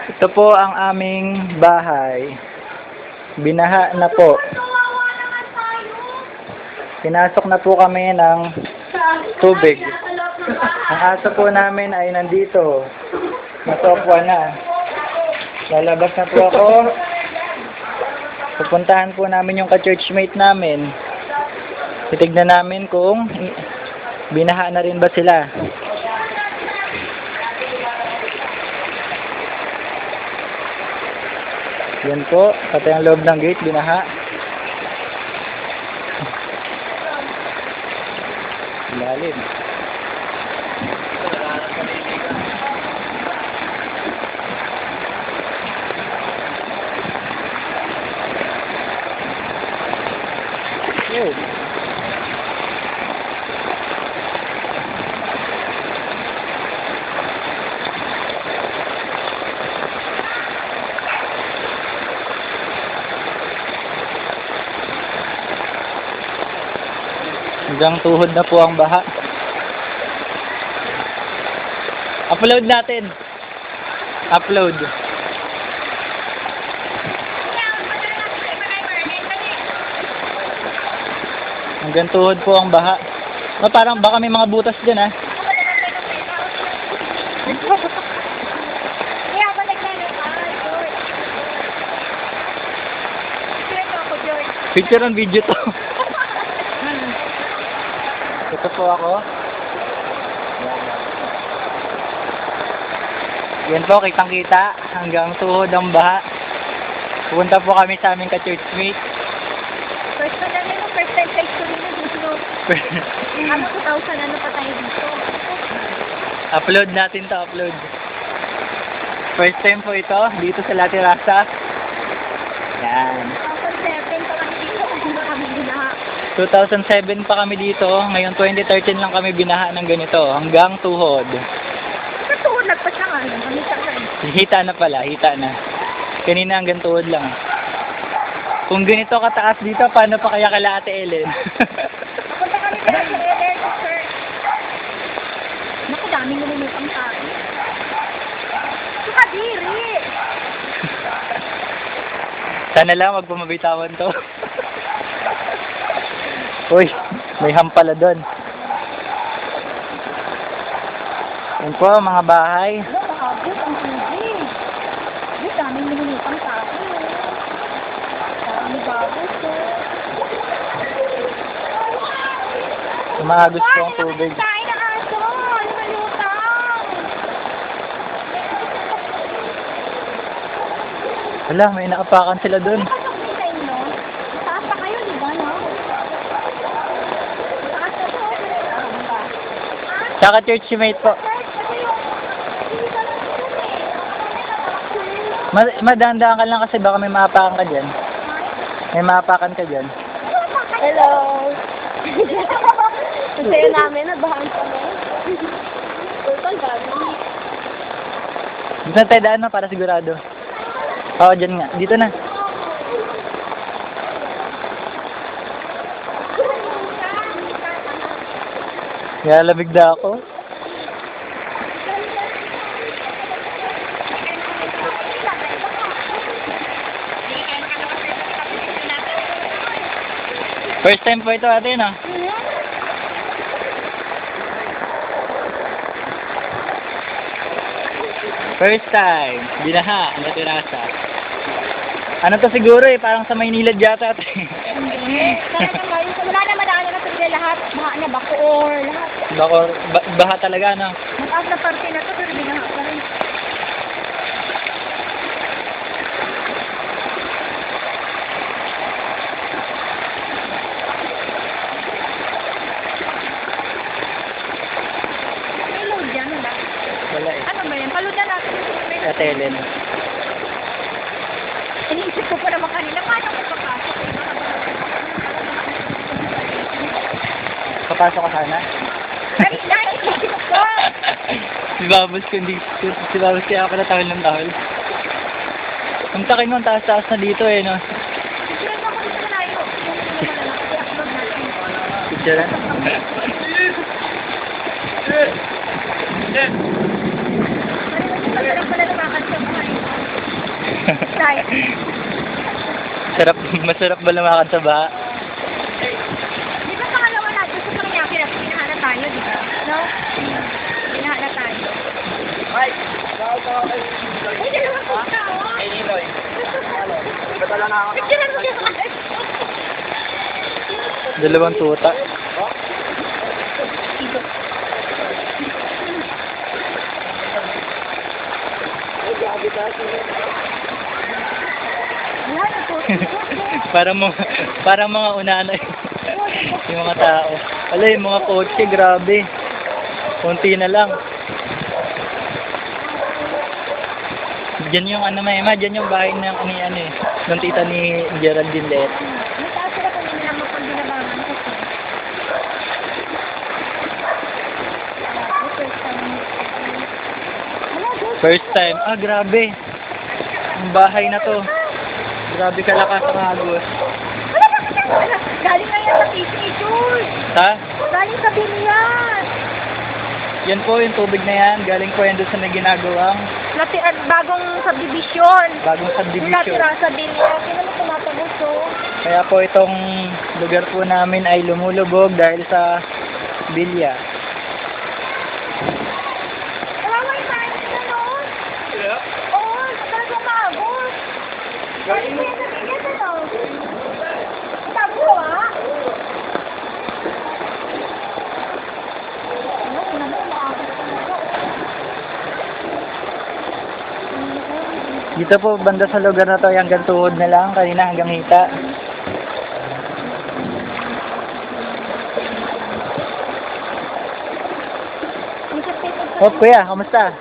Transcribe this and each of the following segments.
Ito po ang aming bahay. Binaha na po. Pinasok na po kami ng tubig. Ang aso po namin ay nandito. Masokwa na. Lalabas na po ako. Pupuntahan po namin yung ka-churchmate namin. Titignan namin kung binaha na rin ba sila. Yan po, pati ang loob ng gate, binaha. Lalim. Oh. Hanggang tuhod na po ang baha. Upload natin. Upload. Hanggang tuhod po ang baha. Parang baka may mga butas dyan, ha? Picture and video to. Ito po ako. Yan po, kitang-kita. Hanggang tuhod ang baha. Pupunta po kami sa aming ka-churchmate. First time sa history na dito. Ano 2,000 ano pa tayo dito? Upload natin to, upload. First time po ito, dito sa La Terraza. Yan. 2007 pa kami dito. 2007 pa kami dito. Ngayon 2013 lang kami binaha ng ganito. Hanggang tuhod. Sa tuhod nagpa siya nga. Hita na pala, hita na. Kanina hanggang tuhod lang. Kung ganito kataas dito, paano pa kaya kala Ate Ellen? Punta kami kaya sa Ellen, sir. Naku, daming namumutang tao. Kadiri! Sana lang wag pa mabitawan to. Uy, may hampala doon. Yan po, mga bahay. Ano, mahabot ang tubig. Ay, daming namumutang tao. Daming babos, sir. Umagos po ang tubig. Tayo na aso! Lumalutang! Wala, may nakapakan sila doon. Pasok din sa inyo. Taas pa kayo, di ba, no? Taas na to. Tsaka churchmate po. Madandaan ka lang kasi baka may maapakan ka dyan. May maapakan ka dyan. Hello! Kasi namin, nabahan kami. Total gano'n. Gusto tayo daan na para sigurado. Oo, dyan nga. Dito na. Lamig na ako. First time po ito ate, no? First time. Binaha, ang La Terraza. Ano to siguro eh, parang sa Maynila yata ate. Wala naman ano na sila lahat. Baha na Bacoor, lahat. Baha talaga, no? Mataas na parte na to, pero binaha pa rin. May load yan, wala? Wala eh. Ano ba yan? Palud na natin. Ate Ellen. Iniisip ko pa naman kanina, paano ko papasok? Papasok ka sana? Ay, naisip ko! Si Babos kaya pala tahol ng tahol. Ang takin mo, ang taas-taas na dito eh, no? Picture na? Pala lumakad siya. tayo. Masarap ba lumakad sa baha? Di ba pangalawa natin sa Paranaque na pinahala tayo, di ba? No? Pinahala tayo. Uy, dalawang punta, oh. Ay, Niloy. Batala na ako. Picturean mo yung Dalawang tuta. Yan, ito. Para mga unahan yung mga tao. Wala, yung mga kotse, grabe. Kunti na lang. Diyan yung ano, Mema, diyan yung bahay ng ng tita ni Geraldine Let. May taas sila kung hindi naman pang binabangan kasi. First time. Ah, grabe. Ang bahay na to. Grabe kalakas ang agos. Galing na yan sa Disney Tour. Ha? Galing sa Bilian. Yan po, yung tubig na yan. Galing po yan doon sa may ginagawang Bagong subdivision. bagong subdivision. Natira sa Bilian. Sino mo tumatagos, oh? Kaya po itong lugar po namin ay lumulubog dahil sa bilya. Kawawa yung tayo nila, no? Oo, talagang maagos. Galing mo yan sa Bilian, ano? Tabo, ah? Ano, naman, maagos talaga. Dito po, banda sa lugar na to, hanggang tuhod na lang. Kanina hanggang hita. Oh, kuya, kamusta?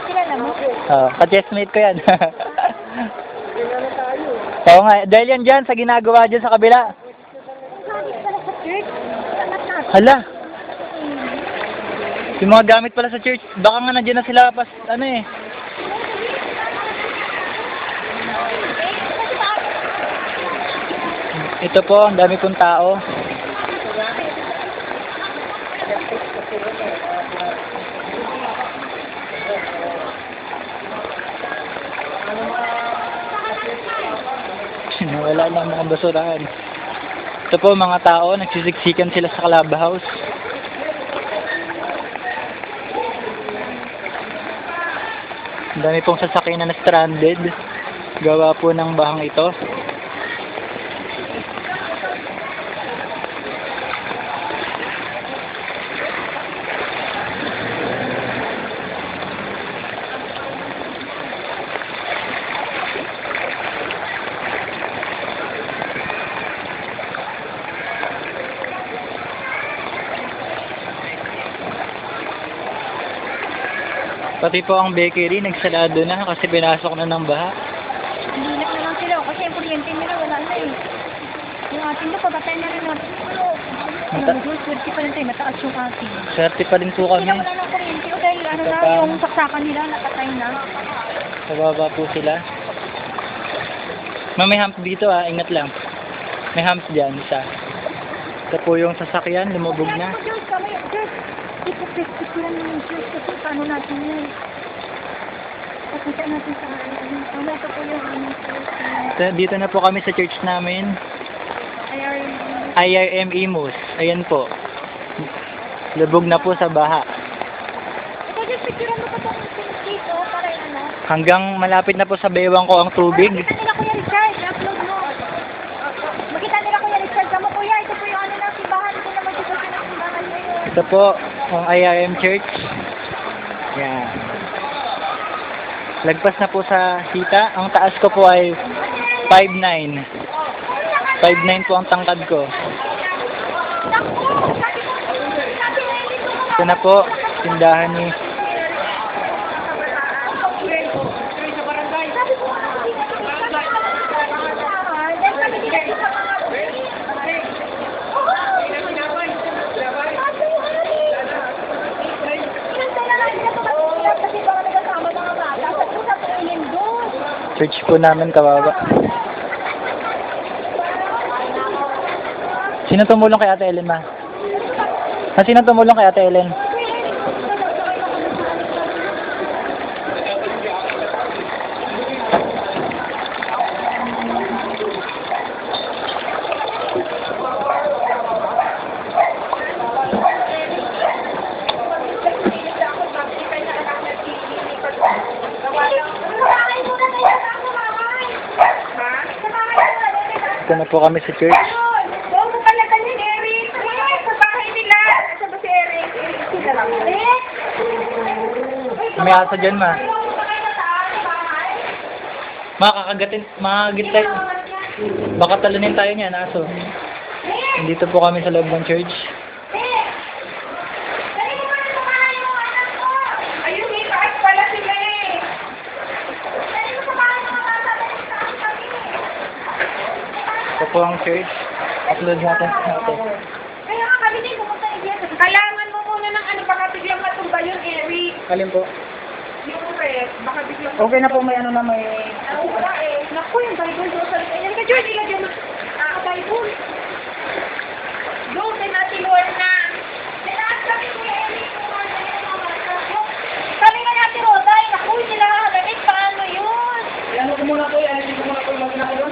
Kilala mo? Oh, ka-chestmate ko yan. Oo nga, dahil yan dyan sa ginagawa dyan sa kabila. Sabi pala sa church. Sangat natin. Hala, yung mga gamit pala sa church, baka nga nandiyan na sila pas, Ito po, ang dami pong tao. Wala lang mga basurahan. Ito po mga tao, nagsisiksikan sila sa clubhouse. Ang dami pong sasakyan na stranded. Gawa po ng bahang ito. Pati po ang bakery, nagsarado na kasi pinasok na ng baha. Hindi na lang sila. Kasi yung kuryente nila wala na eh. Yung ating na, pabatay na rin natin. Alam mo, swerte pa rin tayo. Mataas yung ating. Swerte pa rin po Hindi kami. na wala ng kuryente. O dahil ano na, Kapag- yung saksakan nila, napatay na. Kababa po sila. May hump dito ingat lang. May hump dyan, isa. Ito po yung sasakyan, lumubog na. Diyos, kami, Diyos. Ipapestik lang ng Diyos kasi paano natin yan. Pakita natin sa ano. Ano ito po yung ano. Dito na po kami sa church namin. IRM Imus. Ayan po. Lubog na po sa baha. Ito, Diyos, picturean mo pa itong dito para yung ano. Hanggang malapit na po sa bewang ko ang tubig. Makita nila Kuya Richard, i-upload mo. Makita nila Kuya Richard, kamo Kuya, ito po yung ano ng simbahan. Ito naman dito sa simbahan ngayon. Ito po ang IRM Church. Yan. Lagpas na po sa hita. Ang taas ko po ay 5'9". 5'9" po ang tangkad ko. Ito na po, tindahan ni church po namin, kawawa. Sino tumulong kay Ate Ellen, ma? Sino tumulong kay Ate Ellen? Dito na po kami sa church. Ayun! Huwag mo pala ganyan, Eric! Eh, sa bahay nila! Asa ba si Eric? Eric, sila lang. Eh! May aso dyan, ma. Ayaw mo ba kayo sa taas sa bahay? Makakagit tayo. Baka talunin tayo niyan, aso. Eh! Dito po kami sa loob ng church. Eh! Dali mo ba sa bahay yung anak ko? Ayun, may taas pala sila eh! Dali mo sa bahay mga bata, dali sa taas kami eh! Ito po ang church. Upload natin. Kaya nga kami din pumunta ng iglesia. Kailangan mo muna ng ano, baka biglang matumba yung Eric. Alin po? Yung ref, baka biglang Okay na po, may ano na may... Naku, yung Bible doon sa likod. Yan ka, George, ilagyan mo. Bible.